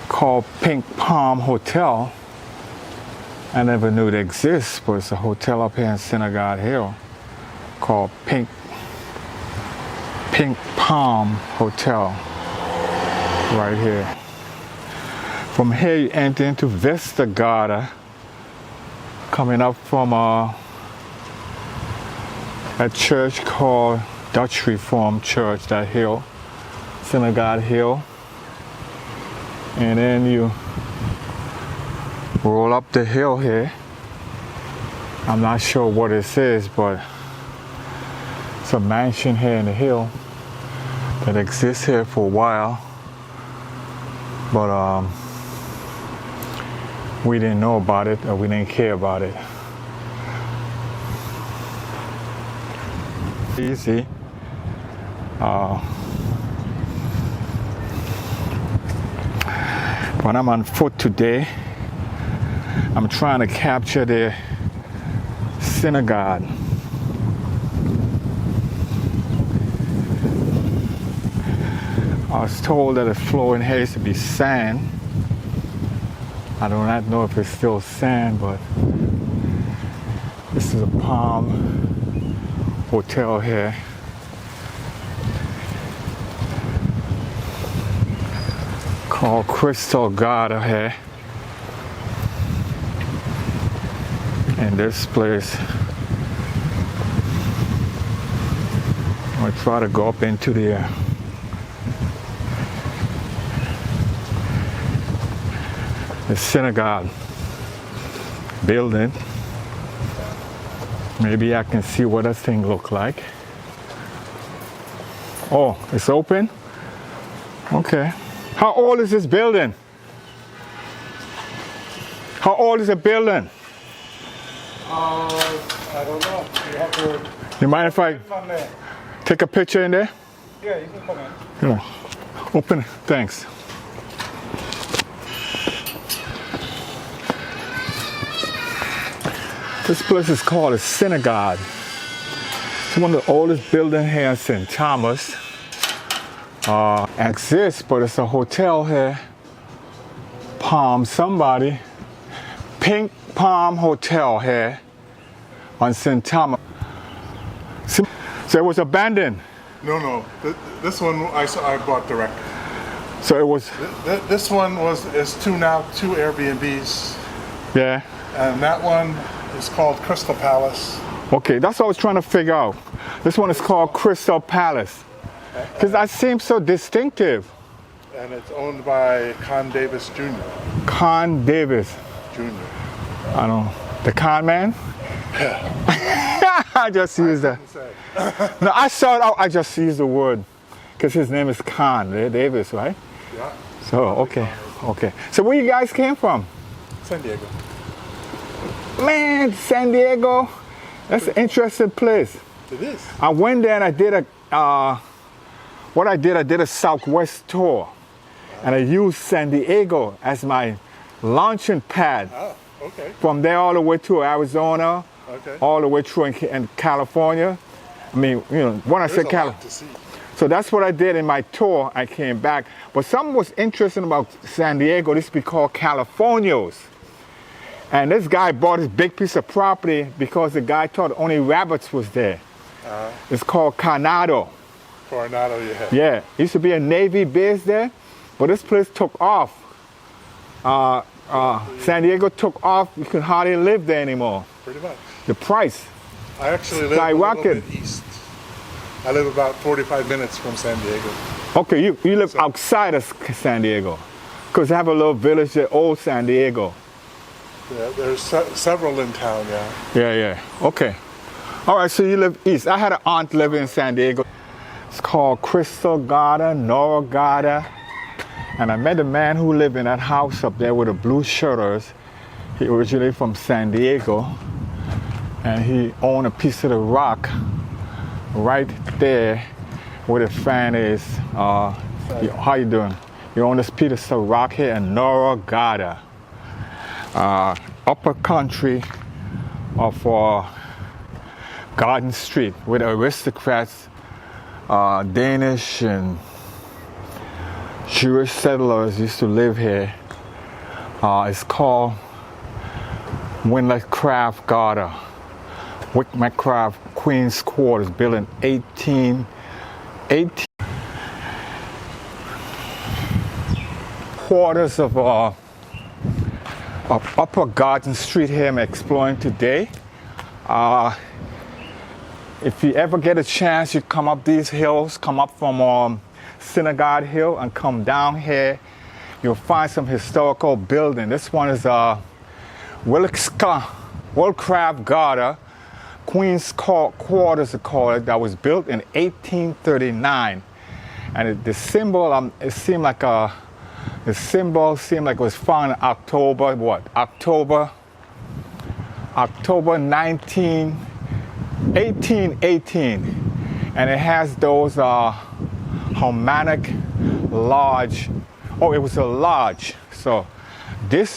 called Pink Palm Hotel. I never knew it exists, but it's a hotel up here in Synagogue Hill called Pink Palm Hotel right here. From here you enter into Vista Garda, coming up from a church called Dutch Reformed Church, that hill, Synagogue Hill. And then you roll up the hill here. I'm not sure what this is, but it's a mansion here in the hill that exists here for a while. But we didn't know about it, or we didn't care about it. Easy. When I'm on foot today, I'm trying to capture the synagogue. I was told that the floor in here used to be sand. I do not know if it's still sand, but this is a Palm Hotel here. Called Crystal Garda here. And this place, I'm gonna try to go up into the synagogue building. Maybe I can see what this thing look like. Oh, it's open? Okay. How old is this building? How old is the building? I don't know. You have to. You mind if I take a picture in there? Yeah, you can come in. Here. Open it. Thanks. This place is called a synagogue. It's one of the oldest buildings here in St. Thomas. Exists, but it's a hotel here. Pink Palm Hotel here on St. Thomas. So it was abandoned? No. This one I bought direct. So it was... This one is two Airbnbs. Yeah. And that one is called Crystal Palace. Okay, that's what I was trying to figure out. This one is called Crystal Palace. Because that seems so distinctive. And it's owned by Con Davis Jr. Con Davis. Jr. I don't know. The con man? Yeah. I just used that. No, I saw it. I just used the word. Because his name is Con Davis, right? Yeah. So, okay. So where you guys came from? San Diego. Man, San Diego. That's an interesting place. It is. I went there and I did a Southwest tour. And I used San Diego as my launching pad. Oh, okay. From there all the way to Arizona, Okay. all the way through in California. I mean, you know, when I said California. So that's what I did in my tour. I came back. But something was interesting about San Diego. This be called Californios. And this guy bought this big piece of property because the guy thought only rabbits was there. It's called Coronado. Coronado, yeah. Yeah, it used to be a Navy base there, but this place took off. San Diego took off. You can hardly live there anymore. Pretty much. The price. I actually live a little bit east. I live about 45 minutes from San Diego. Okay, you live outside of San Diego. Because I have a little village there, Old San Diego. Yeah, there's several in town, yeah. Yeah. Okay. All right, so you live east. I had an aunt living in San Diego. It's called Crystal Garda, Nora Garda. And I met a man who lived in that house up there with the blue shutters. He originally from San Diego. And he owned a piece of the rock right there where the fan is. How you doing? You own this piece of rock here in Nora Garda. Upper country of Garden Street with aristocrats, Danish and Jewish settlers used to live here. It's called Wickmacraft Garter. Wickmacraft Queen's Quarters, built in 1818. Quarters of Upper Garden Street here I'm exploring today. If you ever get a chance, you come up these hills, come up from Synagogue Hill and come down here, you'll find some historical building. This one is Wickmacraft Garter, Queen's Quarters they call it, that was built in 1839. And the symbol, it seemed like it was found in October 1818. And it has those Harmonic Lodge. Oh, it was a lodge. So this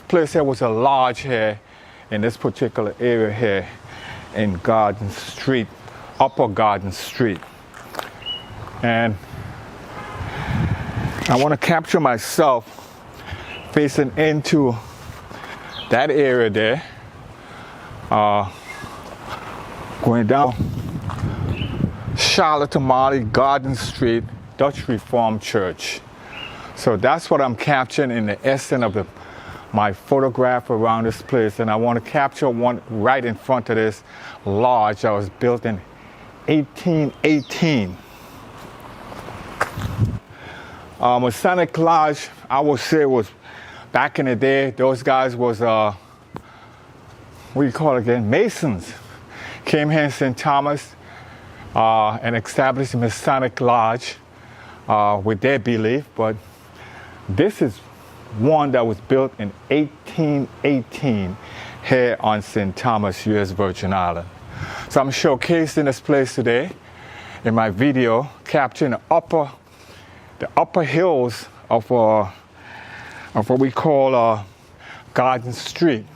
place here was a lodge here in this particular area here in Garden Street, Upper Garden Street. And I want to capture myself facing into that area there, going down Charlotte Tamale, Garden Street, Dutch Reformed Church. So that's what I'm capturing in the essence of my photograph around this place. And I want to capture one right in front of this lodge that was built in 1818. Masonic Lodge, I would say, was back in the day, those guys was, what do you call it again? Masons. Came here in St. Thomas and established a Masonic Lodge with their belief. But this is one that was built in 1818 here on St. Thomas, U.S. Virgin Island. So I'm showcasing this place today in my video, capturing the upper hills of what we call Garden Street.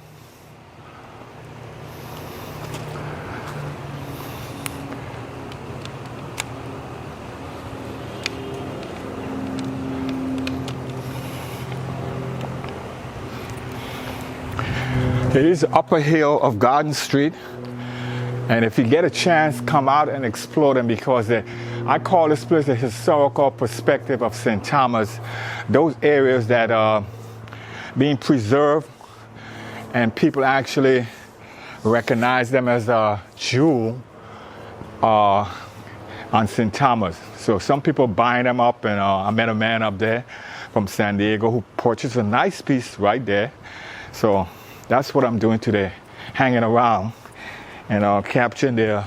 It is the upper hill of Garden Street, and if you get a chance, come out and explore them, because I call this place a historical perspective of St. Thomas. Those areas that are being preserved and people actually recognize them as a jewel on St. Thomas. So some people buying them up, and I met a man up there from San Diego who purchased a nice piece right there. So that's what I'm doing today, hanging around and capturing the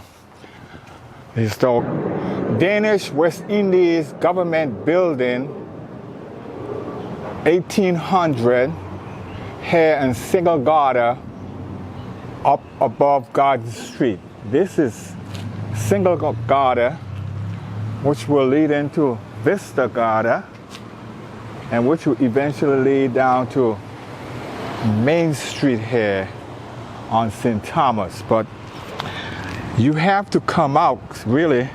historic Danish West Indies government building, 1800, here in Single Garter, up above Garden Street. This is Single Garter, which will lead into Vista Garter, and which will eventually lead down to Main Street here on St. Thomas. But you have to come out really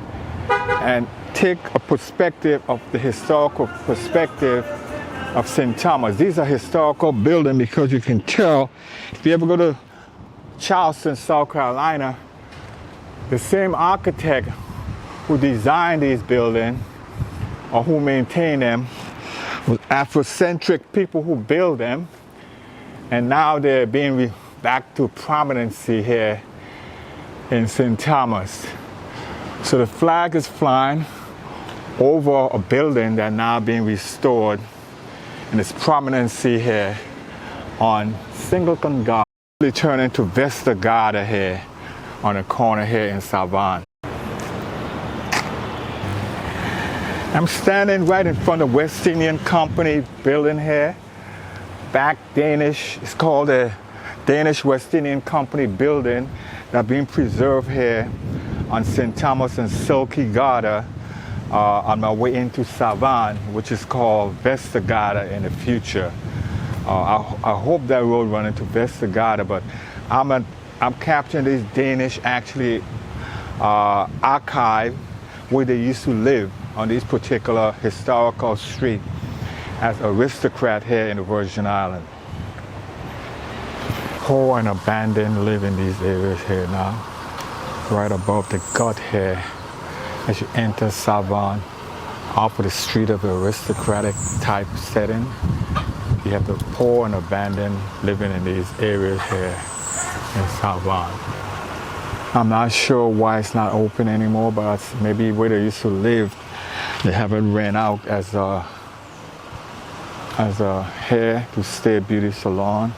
and take a perspective of the historical perspective of St. Thomas. These are historical buildings because you can tell, if you ever go to Charleston, South Carolina, the same architect who designed these buildings or who maintain them was Afrocentric people who build them. And now they're being back to prominence here in St. Thomas. So the flag is flying over a building that's now being restored, and its prominence here on Singleton Garden, turning to Vesta Garden here on the corner here in Savannah. I'm standing right in front of West Indian Company building here. Back Danish, it's called the Danish West Indian Company building that's being preserved here on St. Thomas and Silky Garter on my way into Savannah, which is called Vesta Garter in the future. I hope that road run into Vesta Garter, but I'm capturing this Danish actually archive where they used to live on these particular historical street as aristocrat here in the Virgin Islands. Poor and abandoned live in these areas here now. Right above the gut here as you enter Savon, off of the street of the aristocratic type setting. You have the poor and abandoned living in these areas here in Savon. I'm not sure why it's not open anymore, but maybe where they used to live, they haven't ran out as a hair to stay beauty salon.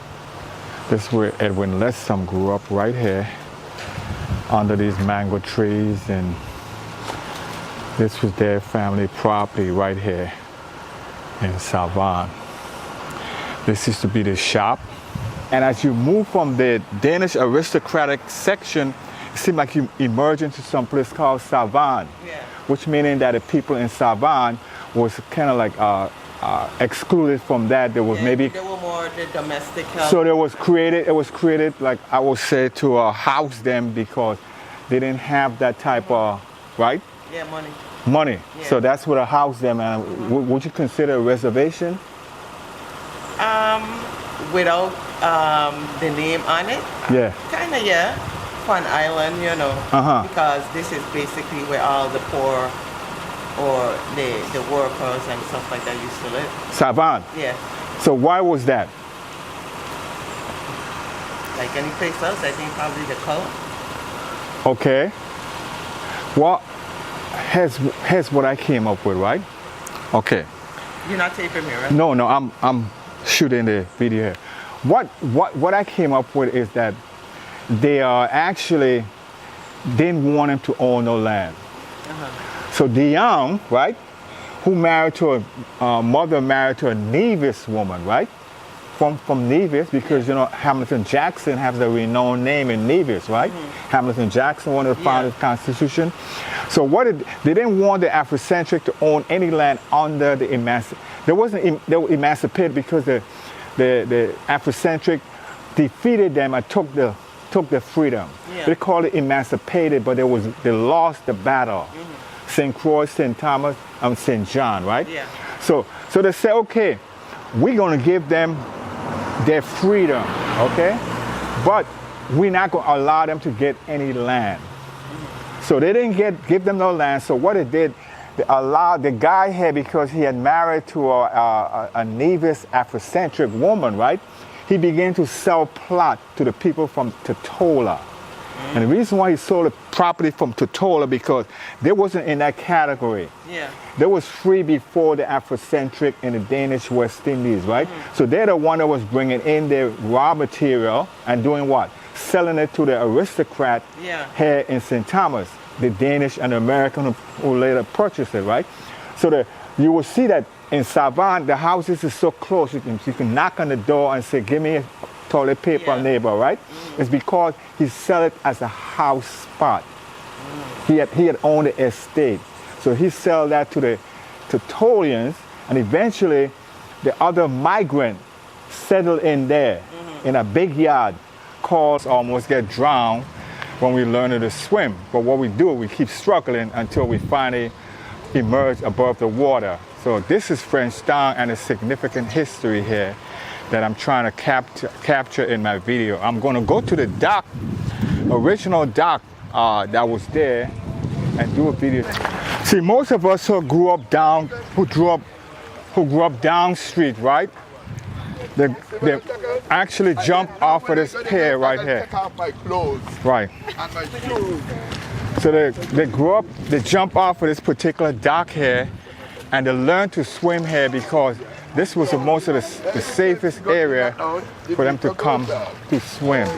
This is where Edwin Lessam grew up, right here under these mango trees, and this was their family property right here in Savon. This used to be the shop. And as you move from the Danish aristocratic section, it seemed like you emerge into some place called Savon, which meaning that the people in Savon was kind of like excluded from that. There was maybe there were more the domestic help. So it was created like I would say to house them because they didn't have that type of right. Yeah, Money. Yeah. So that's what I house them. And would you consider a reservation? Without the name on it. Yeah. Kinda, yeah. Fun Island, you know. Because this is basically where all the poor or the workers and stuff like that used to live. Savon. Yeah. So why was that? Like any place else, I think probably the color. Okay. Well, here's what I came up with, right? Okay. You're not taping me, right? No, I'm shooting the video here. What I came up with is that they actually didn't want him to own no land. So DeYoung, right, who married to a mother married to a Nevis woman, right? From Nevis, because you know Hamilton Jackson has a renowned name in Nevis, right? Hamilton Jackson, one of the founders of the Constitution. So they didn't want the Afrocentric to own any land under the they were emancipated because the Afrocentric defeated them and took the freedom. They called it emancipated, but they lost the battle. St. Croix, St. Thomas, and St. John, right? Yeah. So they say, okay, we're gonna give them their freedom, okay? But we're not gonna allow them to get any land. So they didn't give them no land. So what it did, they allowed the guy here, because he had married to a Nevis Afrocentric woman, right? He began to sell plot to the people from Totola. And the reason why he sold the property from Totola, because they wasn't in that category. Yeah. They was free before the Afrocentric and the Danish West Indies, right? So they're the one that was bringing in their raw material and doing what? Selling it to the aristocrat here in St. Thomas, the Danish and the American who later purchased it, right? So you will see that in Savon, the houses is so close, you can knock on the door and say, give me a toilet paper, neighbor, right? It's because he sell it as a house spot. He had owned the estate. So he sell that to the Totolians, and eventually the other migrant settled in there in a big yard called almost get drowned when we learn to swim. But what we do, we keep struggling until we finally emerge above the water. So this is Frenchtown and a significant history here that I'm trying to capture in my video. I'm going to go to the dock, original dock that was there, and do a video. See, most of us who grew up down street, right? They actually jump off of this pier right here. Right. So they jump off of this particular dock here, and they learn to swim here because this was most of the safest area for them to come to swim.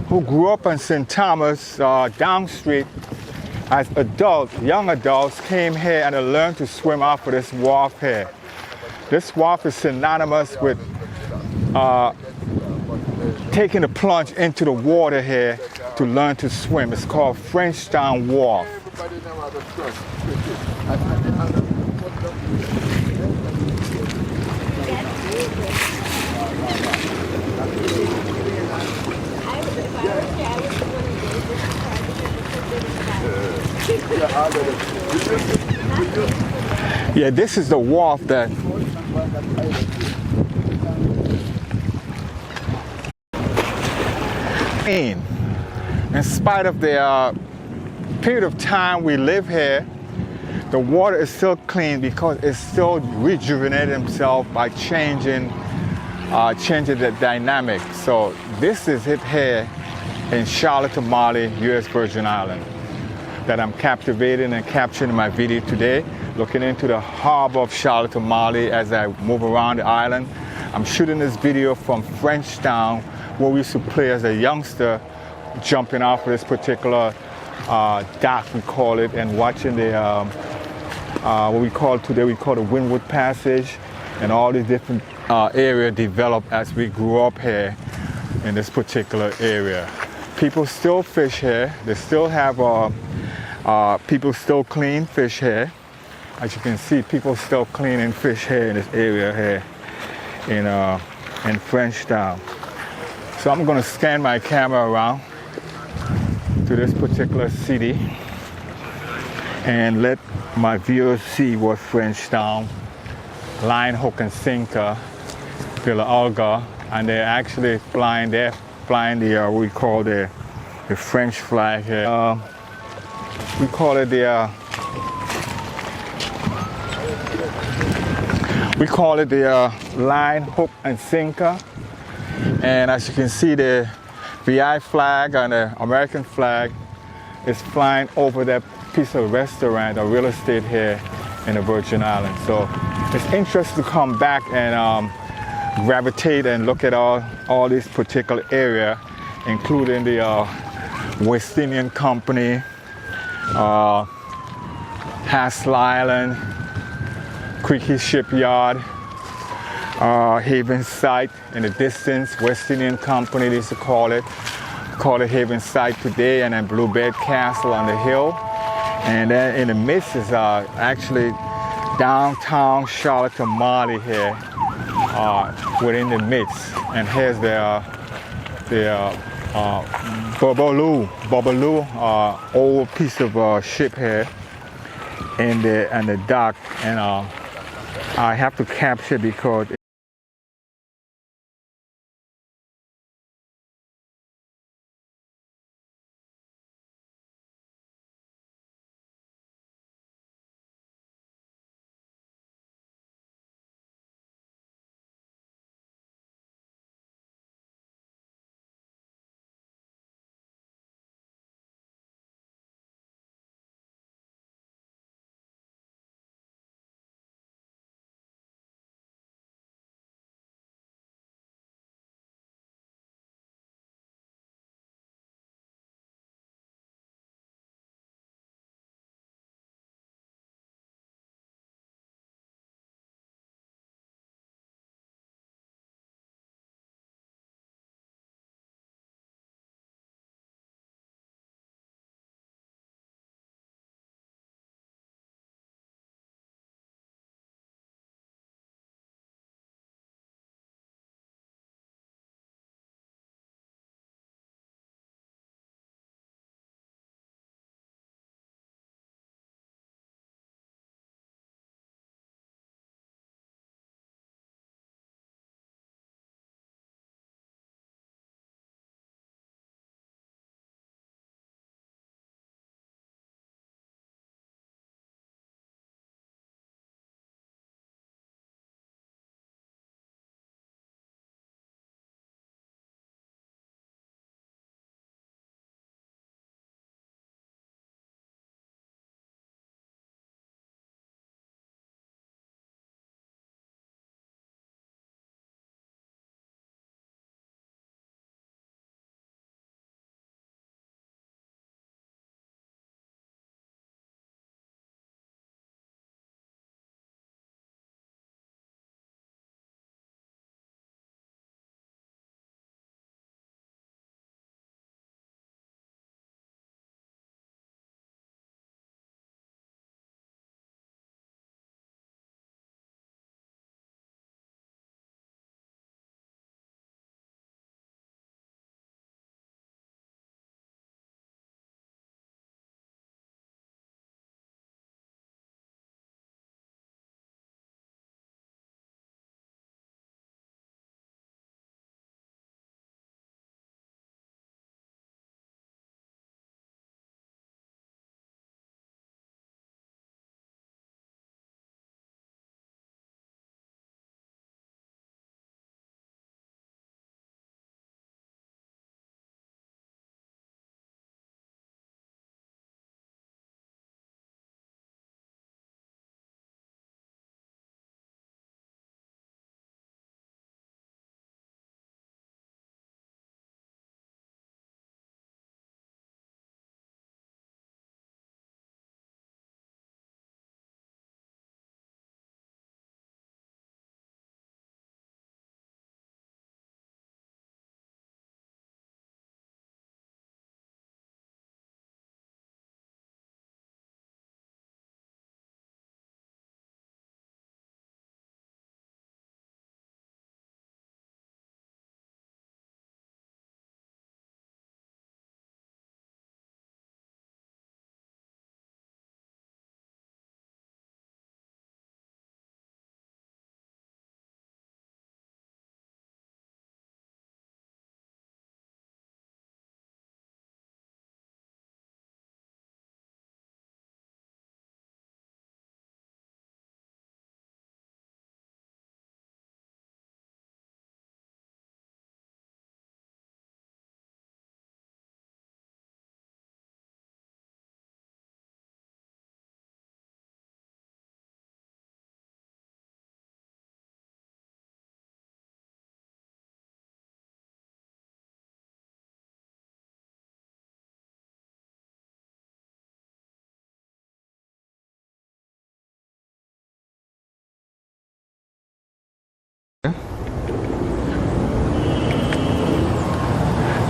Who grew up in St. Thomas, down street, as adults, young adults, came here and they learned to swim off of this wharf here. This wharf is synonymous with taking the plunge into the water here to learn to swim. It's called Frenchtown Wharf. Yeah, this is the wharf that in spite of the period of time we live here, the water is still clean because it's still rejuvenating itself by changing the dynamic. So this is it here in Charlotte, Mali, U.S. Virgin Island, that I'm captivating and capturing in my video today, looking into the harbor of Charlotte, Mali as I move around the island. I'm shooting this video from Frenchtown, where we used to play as a youngster, jumping off of this particular dock, we call it, and watching the what we call today, we call the Windward Passage, and all these different areas developed as we grew up here in this particular area. People still fish here. They still have people still clean fish here. As you can see, people still cleaning fish here in this area here in Frenchtown. So I'm going to scan my camera around to this particular city and let my viewers see what Frenchtown, line, hook, and sinker, Villa Olga, and they're actually flying. They're flying the what we call the French flag here. We call it the line, hook, and sinker. And as you can see, the VI flag and the American flag is flying over that piece of restaurant or real estate here in the Virgin Islands. So it's interesting to come back and gravitate and look at all this particular area, including the West Indian Company, Hassel Island, Creaky Shipyard, Haven Site in the distance, West Indian Company they used to call it Haven Site today, and then Bluebird Castle on the hill. And then in the midst is actually downtown Charlotte, Mali here, within the midst. And here's the Babalu, old piece of ship here in the dock, and I have to capture because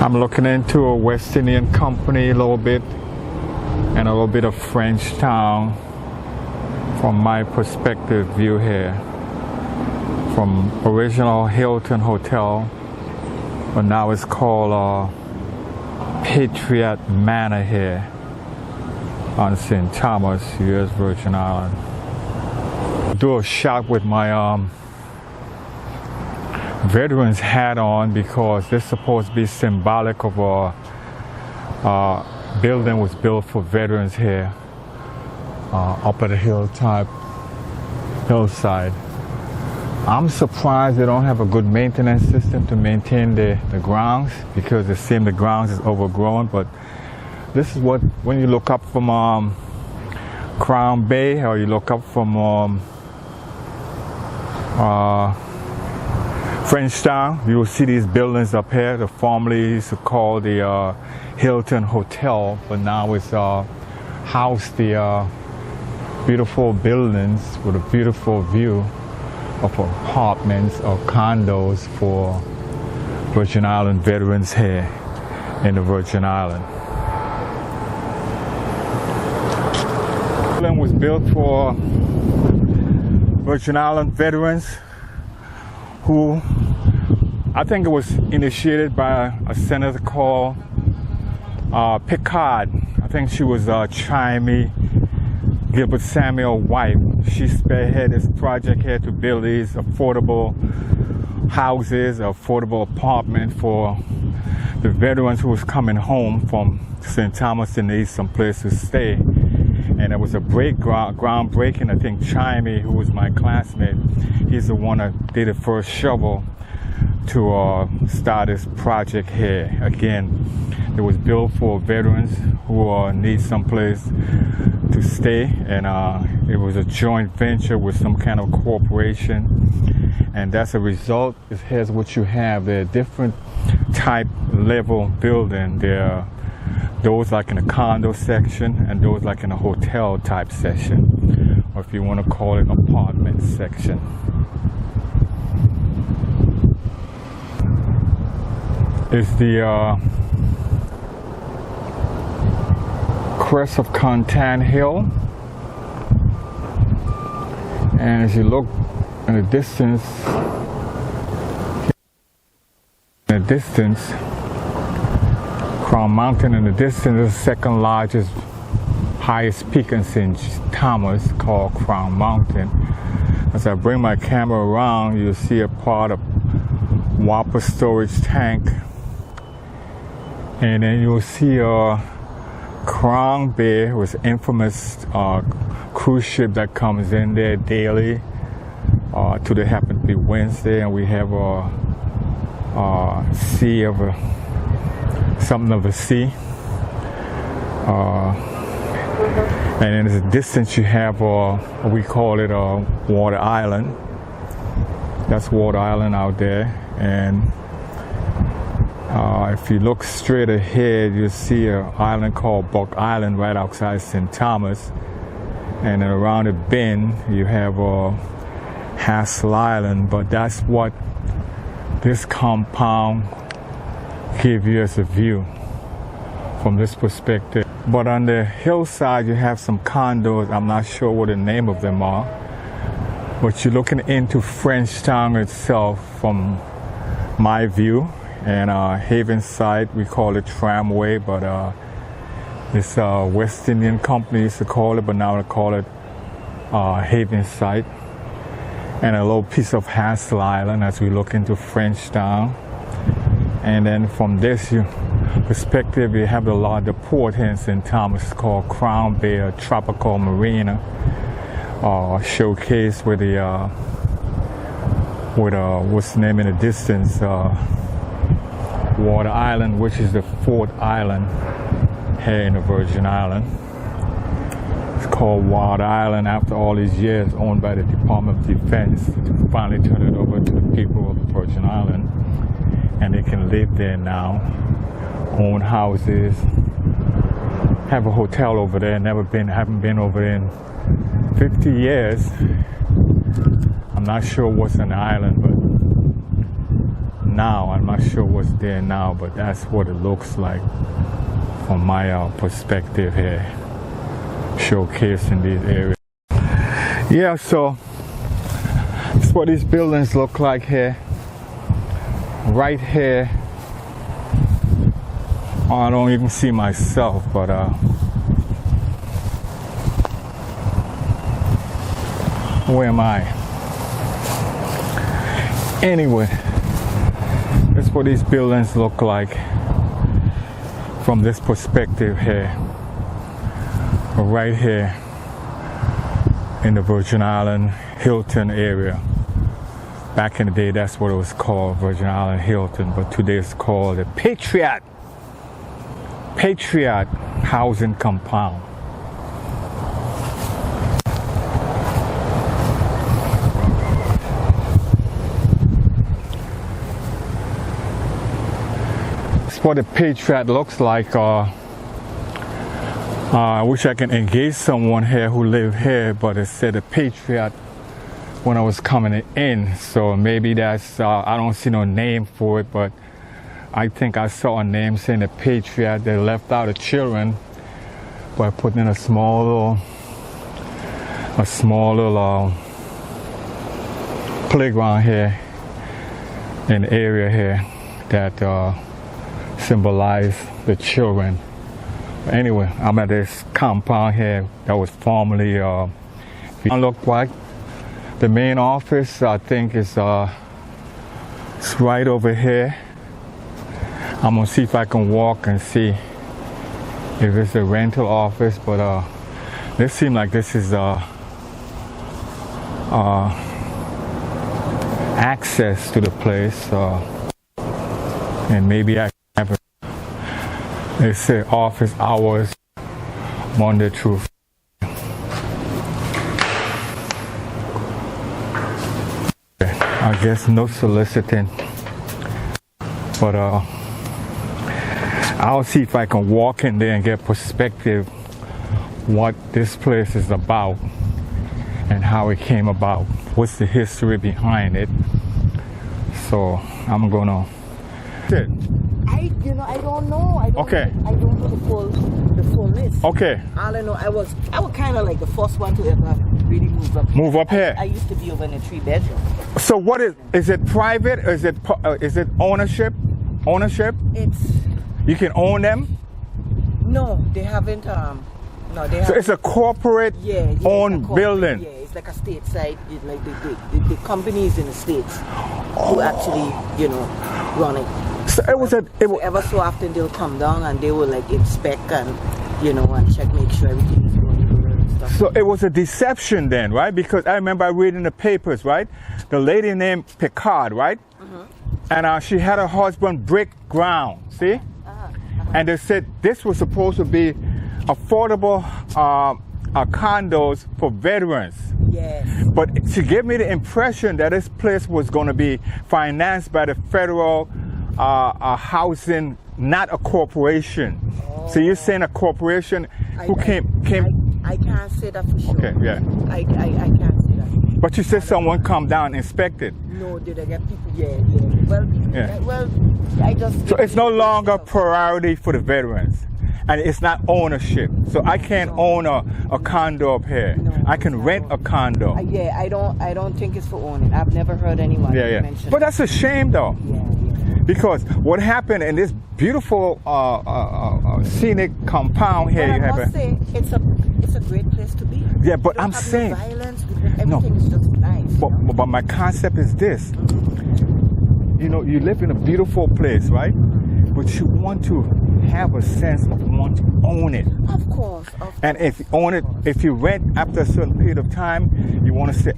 I'm looking into a West Indian company a little bit and a little bit of French town from my perspective view here. From original Hilton Hotel, but now it's called Patriot Manor here on St. Thomas, U.S. Virgin Island. Do a shot with my veterans hat on because this is supposed to be symbolic of a building was built for veterans here up at the hillside. I'm surprised they don't have a good maintenance system to maintain the grounds because it seems the grounds is overgrown. But this is what, when you look up from Crown Bay or you look up from Frenchtown, you will see these buildings up here. The formerly used to call the Hilton Hotel, but now it's housed the beautiful buildings with a beautiful view of apartments or condos for Virgin Island veterans here in the Virgin Island. The building was built for Virgin Island veterans who, I think it was initiated by a senator called Picard. I think she was Chimey Gilbert Samuel's wife. She spearheaded this project here to build these affordable houses, affordable apartments for the veterans who was coming home from St. Thomas and need some place to stay. And it was a groundbreaking. I think Chimey, who was my classmate, he's the one that did the first shovel to start this project here. Again, it was built for veterans who need some place to stay, and it was a joint venture with some kind of corporation, and that's a result. Here's what you have. There are different type level building. There are those like in a condo section and those like in a hotel type section, or if you want to call it apartment section. It's the crest of Contan Hill, and as you look in the distance, Crown Mountain in the distance is the second largest, highest peak in St. Thomas, called Crown Mountain. As I bring my camera around, you'll see a part of Whopper storage tank, and then you'll see Crown Bay was infamous cruise ship that comes in there daily. Today happened to be Wednesday, and we have a sea of something of a sea. And in the distance you have we call it Water Island. That's Water Island out there, and if you look straight ahead, you'll see an island called Buck Island right outside St. Thomas. And then around the bend, you have Hassel Island. But that's what this compound gives you as a view from this perspective. But on the hillside, you have some condos. I'm not sure what the name of them are. But you're looking into Frenchtown itself from my view. And Haven site, we call it Tramway, but it's West Indian company used to call it, but now they call it Haven site. And a little piece of Hassel Island as we look into Frenchtown. And then from this perspective, you have the port here in St. Thomas called Crown Bay, a tropical marina, showcase with the what's the name in the distance, Water Island, which is the fourth island here in the Virgin Island. It's called Water Island after all these years, owned by the Department of Defense. To finally turn it over to the people of the Virgin Island, and they can live there now, own houses, have a hotel over there. Haven't been over there in 50 years. I'm not sure what's on the island, but now. I'm not sure what's there now, but that's what it looks like from my perspective here, showcasing these areas. Yeah, so that's what these buildings look like here. Right here. I don't even see myself, but where am I? Anyway, that's what these buildings look like from this perspective here. Right here in the Virgin Island Hilton area. Back in the day, that's what it was called, Virgin Island Hilton, but today it's called the Patriot Housing Compound. That's what the Patriot looks like. I wish I can engage someone here who live here, but it said the Patriot when I was coming in, so maybe that's, I don't see no name for it, but I think I saw a name saying the Patriot. They left out the children by putting in a small little playground here in the area here that symbolize the children. But anyway, I'm at this compound here that was formerly look like the main office. I think it's right over here. I'm gonna see if I can walk and see if it's a rental office, but this seems like this is access to the place, and maybe I can have it. They say office hours Monday through Friday. I guess no soliciting, but I'll see if I can walk in there and get perspective what this place is about and how it came about. What's the history behind it? So I'm gonna. I don't know. I don't know the full list. Okay. All I know, I was kind of like the first one to ever really move up. Move up here. I used to be over in a 3-bedroom. So what is it private? Or is it ownership? Ownership? You can own them? No, they haven't. No, they haven't. So it's a corporate owned building. Yeah, it's like a stateside. Like the companies in the states who actually run it. So ever so often they'll come down and they will like inspect and and check, make sure everything is going good and stuff. So it was a deception then, right? Because I remember reading the papers, right? The lady named Picard, right? Mm-hmm. And she had her husband break ground, see? And they said this was supposed to be affordable condos for veterans. Yes. But she gave me the impression that this place was going to be financed by the federal housing, not a corporation. Oh. So you're saying a corporation who came? I can't say that for sure. Okay, yeah. I can't say that. But you said someone come down and inspect it. No, did I get people? Yeah. Well, I just. So it's no longer priority for the veterans, and it's not ownership. So I can't own a condo up here. No, I can rent a condo. I don't think it's for owning. I've never heard anyone mention. But that's a shame, though. Yeah. Because what happened in this beautiful scenic compound here, I must say it's a great place to be. Yeah, but I'm saying no violence. Everything is just nice. But my concept is this. You live in a beautiful place, right? But you want to have a sense of want to own it. Of course. And if you own it, if you rent after a certain period of time, you want to say,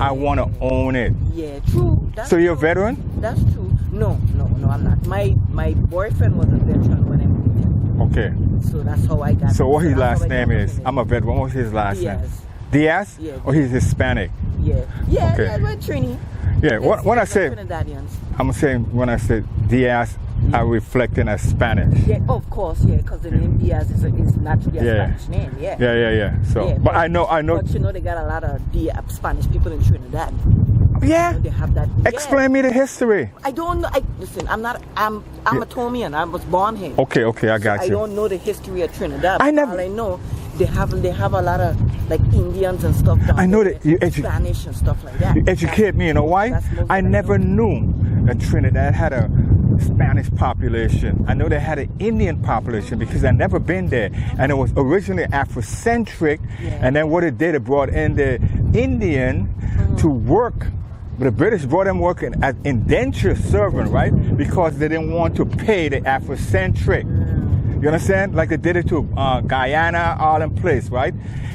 I want to own it. Yeah, true. So you're a veteran? That's true. No, I'm not. My boyfriend was a veteran when I moved here. Okay. So that's how I got. So what his last name is? I'm a veteran. What was his last name? Diaz? Yeah. Or he's Hispanic? Yeah. Okay. Yeah, we're Trini. Yeah. When I say Trinidadians. I'm saying when I say Diaz, I'm reflecting as Spanish. Yeah, of course, yeah, because the name Diaz is naturally a Spanish name, yeah. Yeah. So, but I know. But they got a lot of Spanish people in Trinidad. Yeah. They have that. Explain me the history. I don't know. Listen, I'm a Tomian. I was born here. Okay, I got I you. don't know the history of Trinidad. I never. All I know, they have a lot of like Indians and stuff down I know there, that you Spanish and stuff like that. You educate me, you know why? I never knew that Trinidad had a Spanish population. I know they had an Indian population because I never been there, and it was originally Afrocentric. And then what it did, it brought in the Indian to work. But the British brought them working as indenture servant, right? Because they didn't want to pay the Afrocentric. You understand? Like they did it to Guyana, all in place, right?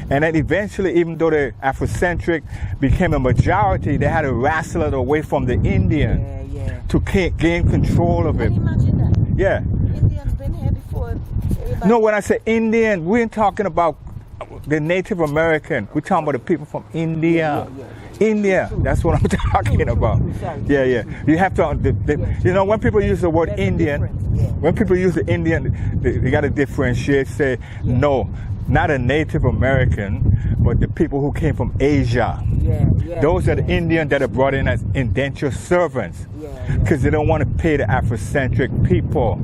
And then eventually, even though the Afrocentric became a majority, they had to wrestle it away from the Indian to gain control of it. Can you imagine that? Yeah. Indians been here before. Everybody. No, when I say Indian, we ain't talking about the Native American. We're talking about the people from India. India, that's what I'm talking about. Yeah. You have to, you know, when people use the word Indian, when people use the Indian, they got to differentiate, say, no, not a Native American, but the people who came from Asia. Those are the Indians that are brought in as indentured servants because they don't want to pay the Afrocentric people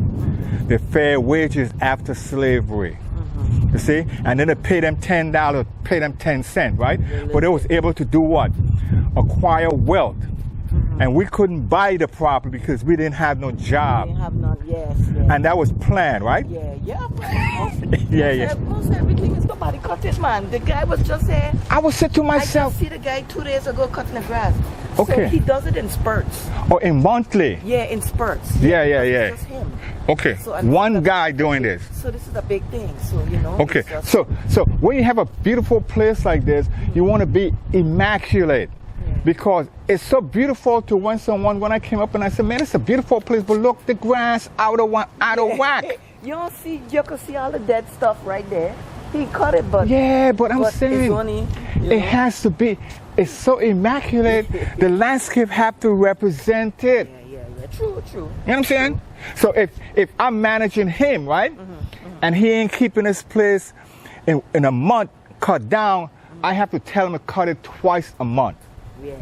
the fair wages after slavery. You see? And then they pay them $10, pay them 10 cents, right? But they was able to do what? Acquire wealth. And we couldn't buy the property because we didn't have no job. We have none, yes. And that was planned, right? Most everything is nobody cut it, man. The guy was just here. I was saying to myself. I just see the guy 2 days ago cutting the grass. Okay. So he does it in spurts. Oh, in monthly? Yeah, in spurts. Yeah. It's just him. Okay, so, one guy doing this. So this is a big thing, so you know. Okay, so when you have a beautiful place like this, you want to be immaculate. Because it's so beautiful to when I came up and I said, man, it's a beautiful place, but look, the grass out of whack. You can see all the dead stuff right there. He cut it, but but I'm saying only, it has to be. It's so immaculate. The landscape have to represent it. Yeah. True. You know what I'm saying? So if I'm managing him, right, and he ain't keeping this place in a month cut down, I have to tell him to cut it twice a month. Yeah.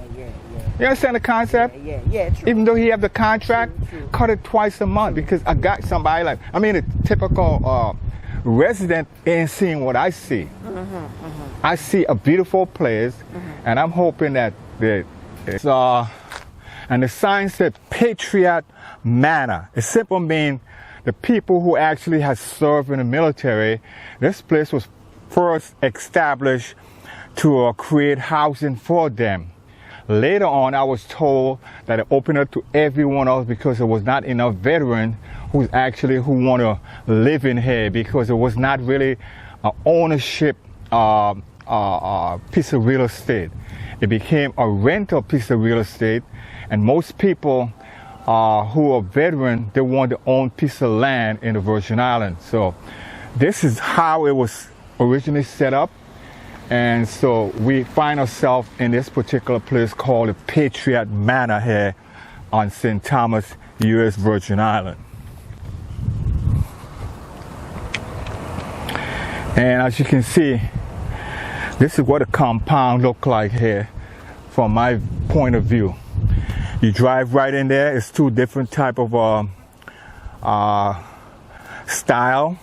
You understand the concept? Yeah, true. Even though he have the contract, True. cut it twice a month because I got somebody like, I mean, a typical resident ain't seeing what I see. I see a beautiful place, and I'm hoping that it's and the sign said Patriot Manor. It simply means the people who actually have served in the military. This place was first established to create housing for them. Later on, I was told that it opened up to everyone else because there was not enough veterans who want to live in here because it was not really an ownership piece of real estate. It became a rental piece of real estate, and most people who are veterans, they want to own piece of land in the Virgin Islands. So this is how it was originally set up. And so we find ourselves in this particular place called the Patriot Manor here on St. Thomas, U.S. Virgin Island. And as you can see, this is what a compound looks like here from my point of view. You drive right in there. It's two different type of style.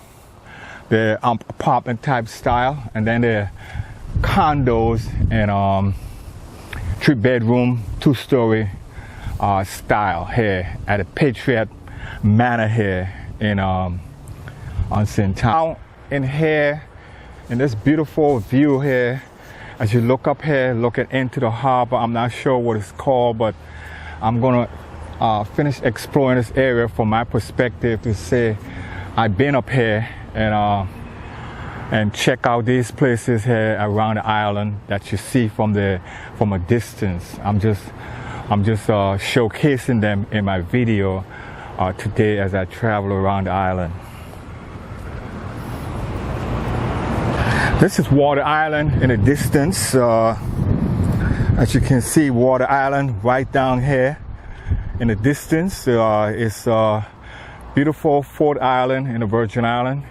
The apartment type style, and then the condos and 3-bedroom, 2-story style here at a Patriot Manor here in on St. Thomas. In here, in this beautiful view here, as you look up here, looking into the harbor, I'm not sure what it's called, but I'm gonna finish exploring this area from my perspective to say I've been up here and check out these places here around the island that you see from a distance. I'm just showcasing them in my video today as I travel around the island. This is Water Island in the distance. As you can see, Water Island right down here in the distance. It's beautiful Fort Island in the Virgin Island.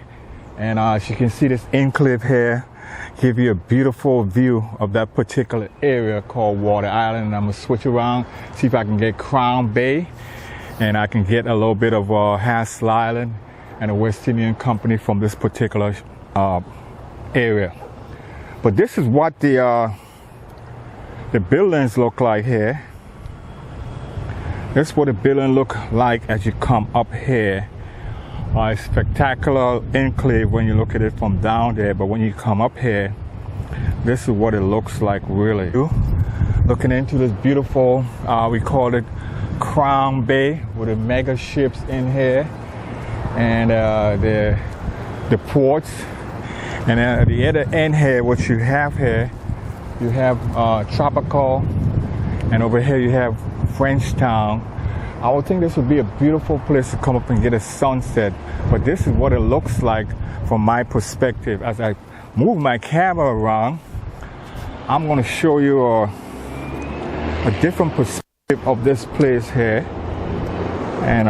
And as you can see, this enclave here give you a beautiful view of that particular area called Water Island. And I'm gonna switch around, see if I can get Crown Bay, and I can get a little bit of Hassel Island and the West Indian Company from this particular area. But this is what the buildings look like here. This is what the building look like as you come up here. A spectacular enclave when you look at it from down there, but when you come up here, this is what it looks like really. Looking into this beautiful, we call it Crown Bay, with the mega ships in here, and the ports. And at the other end here, what you have here, you have Tropical, and over here you have Frenchtown. I would think this would be a beautiful place to come up and get a sunset, but this is what it looks like from my perspective. As I move my camera around, I'm going to show you a different perspective of this place here. And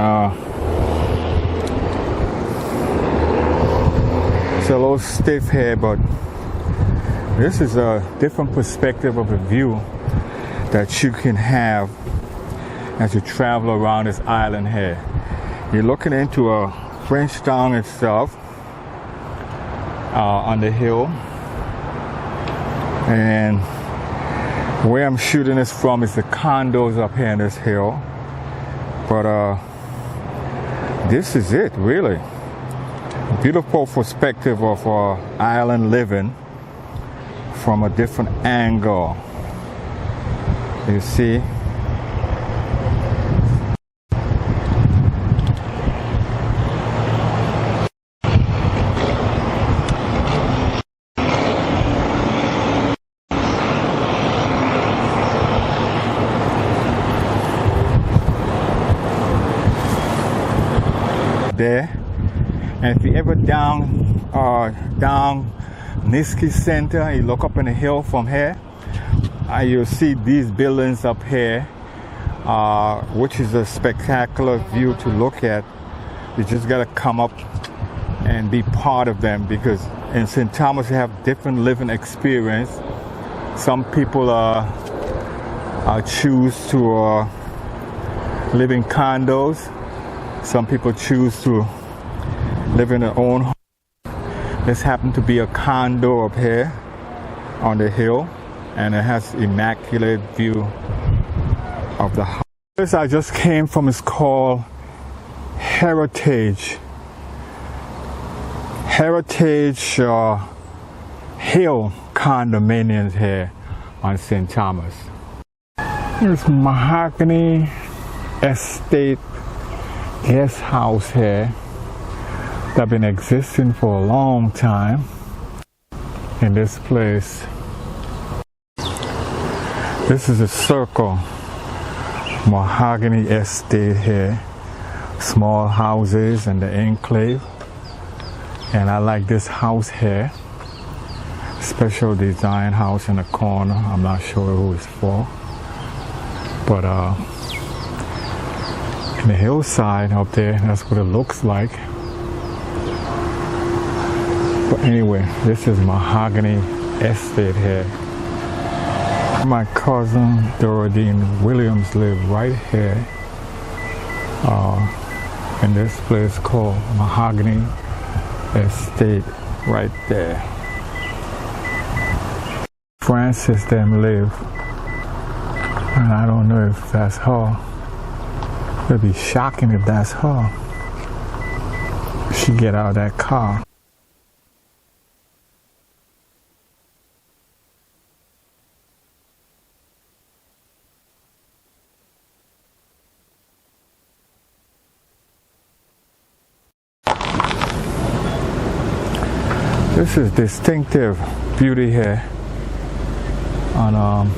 it's a little stiff here, but this is a different perspective of a view that you can have as you travel around this island here. You're looking into a Frenchtown itself on the hill, and where I'm shooting this from is the condos up here in this hill. But this is it really. Beautiful perspective of island living from a different angle. You see? There, and if you ever down Niski Center, you look up in the hill from here, you'll see these buildings up here, which is a spectacular view to look at. You just gotta come up and be part of them, because in St. Thomas you have different living experience. Some people choose to live in condos. Some people choose to live in their own home. This happened to be a condo up here on the hill, and it has immaculate view of the house. This I just came from is called Heritage Hill condominiums here on St. Thomas. There's Mahogany Estate guest house here that's been existing for a long time in this place. This is a circle Mahogany Estate here, small houses and the enclave, and I like this house here, special design house in the corner. I'm not sure who it's for, but in the hillside up there, that's what it looks like. But anyway, this is Mahogany Estate here. My cousin Doradine Williams lived right here in this place called Mahogany Estate right there. Francis them live, and I don't know if that's her. It'd be shocking if that's her. She get out of that car. This is distinctive beauty here on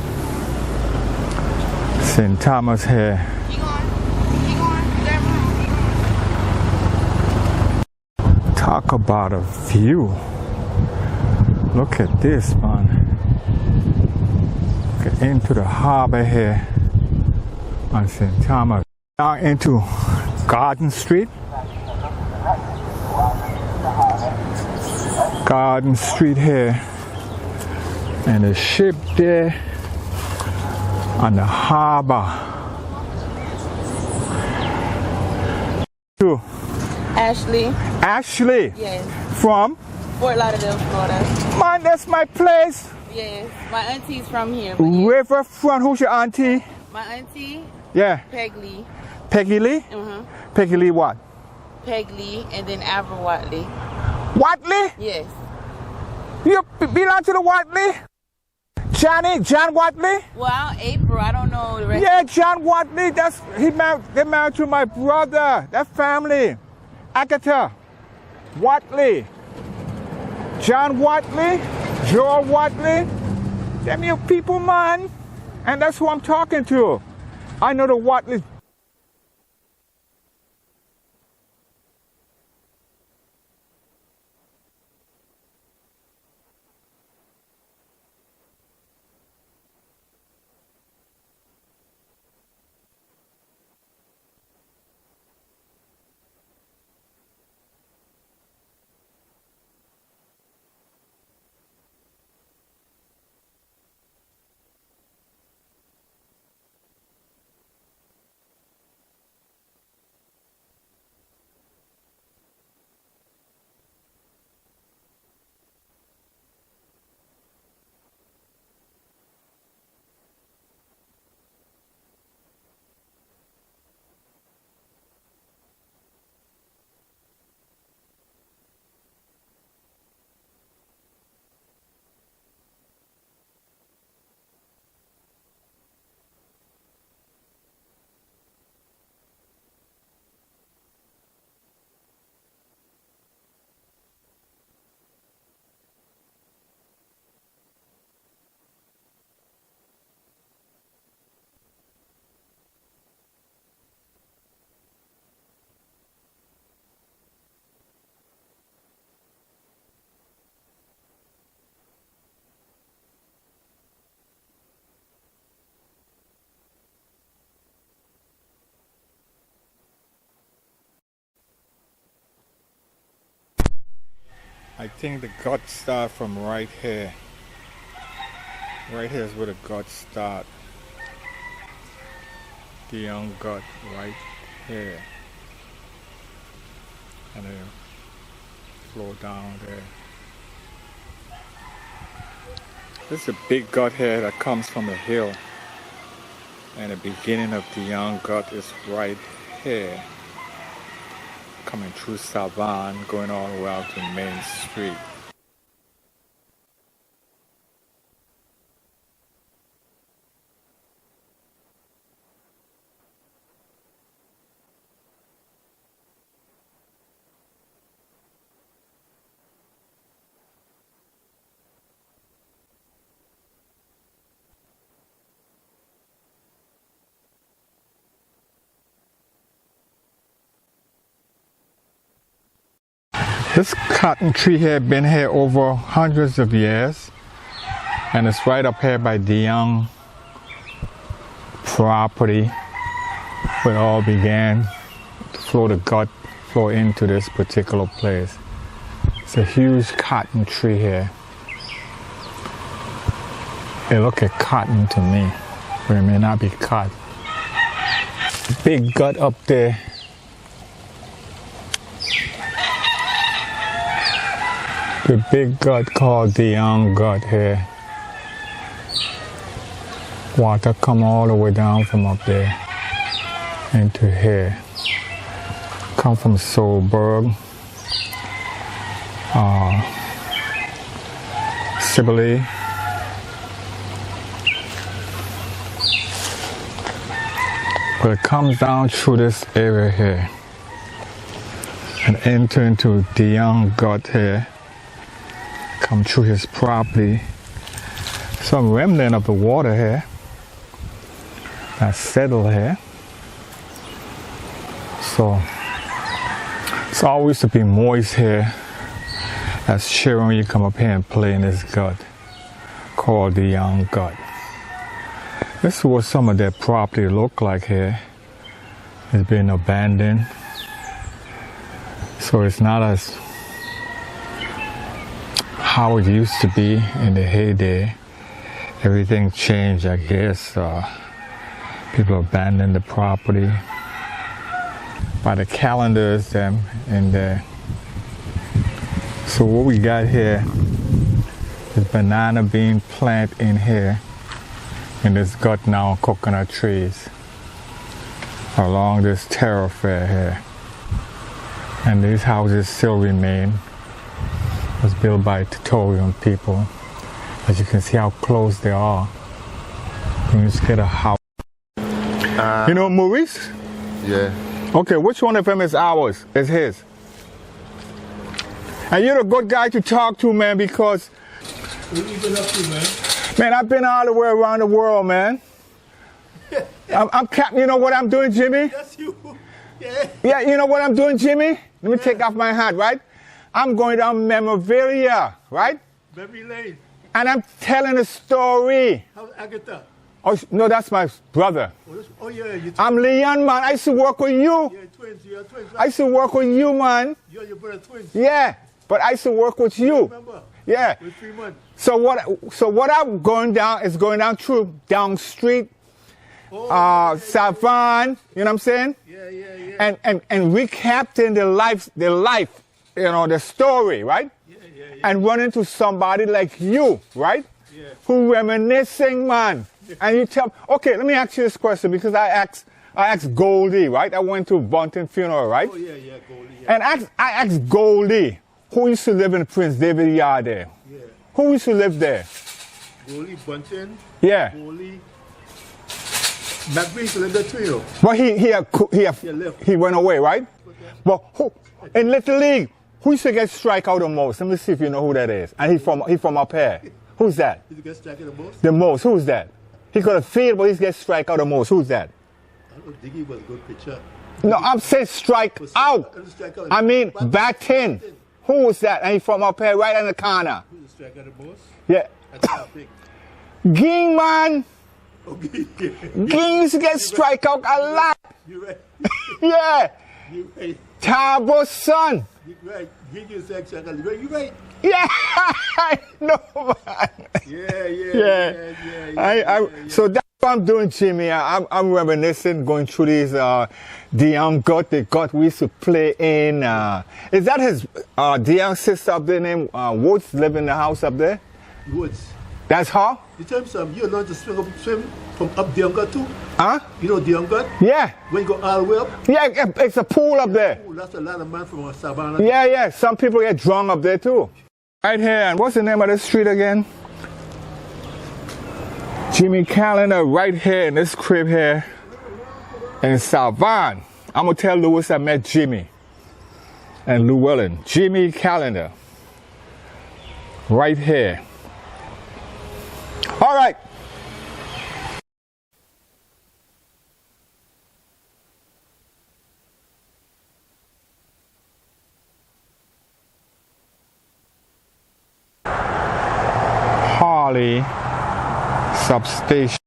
St. Thomas here. Talk about a view. Look at this, man. Get into the harbor here on St. Thomas. Now into Garden Street. Garden Street here And the ship there on the harbor. Ashley. Ashley. Yes. From? Fort Lauderdale, Florida. Man, that's my place. Yes. My auntie's from here. Riverfront. Who's your auntie? My auntie, Yeah. Peg Lee. Peggy Lee? Peggy Lee what? Peg Lee and then Avra Watley. Watley? Yes. You belong to the Watley? John Watley? Well, April, I don't know the rest. Yeah, John Watley. They married to my brother. That family. Agatha. Watley. John Watley. Joel Watley. Them you people, man. And that's who I'm talking to. I know the Watley. I think the guts start from right here. Right here is where the guts start. The young gut right here. And then flow down there. This is a big gut here that comes from the hill. And the beginning of the young gut is right here. Coming through Savan, going all the way out to Main Street. This cotton tree here been here over hundreds of years, and it's right up here by the young property where it all began to flow the gut flow into this particular place. It's a huge cotton tree here. It look like cotton to me, but it may not be cotton. Big gut up there. The big gut called the young gut here. Water come all the way down from up there into here. Come from Solberg, Sibley, but it comes down through this area here and enter into the young gut here. Come through his property. Some remnant of the water here that's settled here. So it's always to be moist here. That's sharing when you come up here and play in this gut called the young gut. This is what some of their property look like here. It's been abandoned. So it's not as how it used to be in the heyday everything changed, I guess. People abandoned the property. By the calendars them in there. So what we got here is banana bean plant in here, and it's got now coconut trees along this thoroughfare here. And these houses still remain. It was built by Tutorial people. As you can see how close they are. You can just get a house. You know Maurice? Yeah. Okay, which one of them is ours? Is his? And you're a good guy to talk to, man, because... What have you been up to, man? Man, I've been all the way around the world, man. You know what I'm doing, Jimmy? That's you. Yeah. Yeah, you know what I'm doing, Jimmy? Let me take off my hat, right? I'm going down Memorabilia, right? Memory Lane. And I'm telling a story. How's Agatha? Oh, no, that's my brother. Oh yeah, you're I'm Leon, man. I used to work with you. You're twins. You're twins. Right? I used to work with you, man. You and your brother twins. Yeah, but I used to work with you. Remember? Yeah. With 3 months. So what I'm going down is going down through down street, Savan, you know what I'm saying? Yeah. And recapping the life, you know, the story, right? Yeah. And run into somebody like you, right? Yeah. Who reminiscing, man. And you tell, okay, let me ask you this question because I asked Goldie, right? I went to Bunton funeral, right? Oh yeah, Goldie. Yeah. And I asked Goldie, who used to live in Prince David Yard there? Yeah. Who used to live there? Goldie Bunton. Yeah. Goldie. McBreen used to live there too, you know. But he went away, right? But who, in Little League, who used to get strike out the most? Let me see if you know who that is. And he from up here. Who's that? Did you get struck out the most? The most. Who's that? He got a field, but he gets strike out the most. Who's that? I don't think he was a good pitcher. No, I'm saying strike out. I mean batting. Who was that? And he from up here, right in the corner. Who's the strike out the most? Yeah. That's how big. Ging, man. Okay. Ging used to get strike out a lot. You're right. Yeah. You're right. Tabo's son. You're right. Give you a strike out. You're right. Yeah, I know, man. Yeah. So that's what I'm doing, Jimmy. I'm reminiscing, going through these Dion gut, the gut we used to play in. Is that his Dion's sister up there named Woods live in the house up there? Woods. That's her? You tell me something, you learn to swim from up Dion gut too? Huh? You know Dion gut? Yeah. When you go all the way up? Yeah, it's a pool up there. Ooh, that's a lot of man from Savannah. Yeah. Some people get drunk up there too. Right here, and what's the name of the street again? Jimmy Calendar, right here in this crib here in Savan. I'm gonna tell Lewis I met Jimmy and Llewellyn. Jimmy Calendar, right here. All right. Harley substation.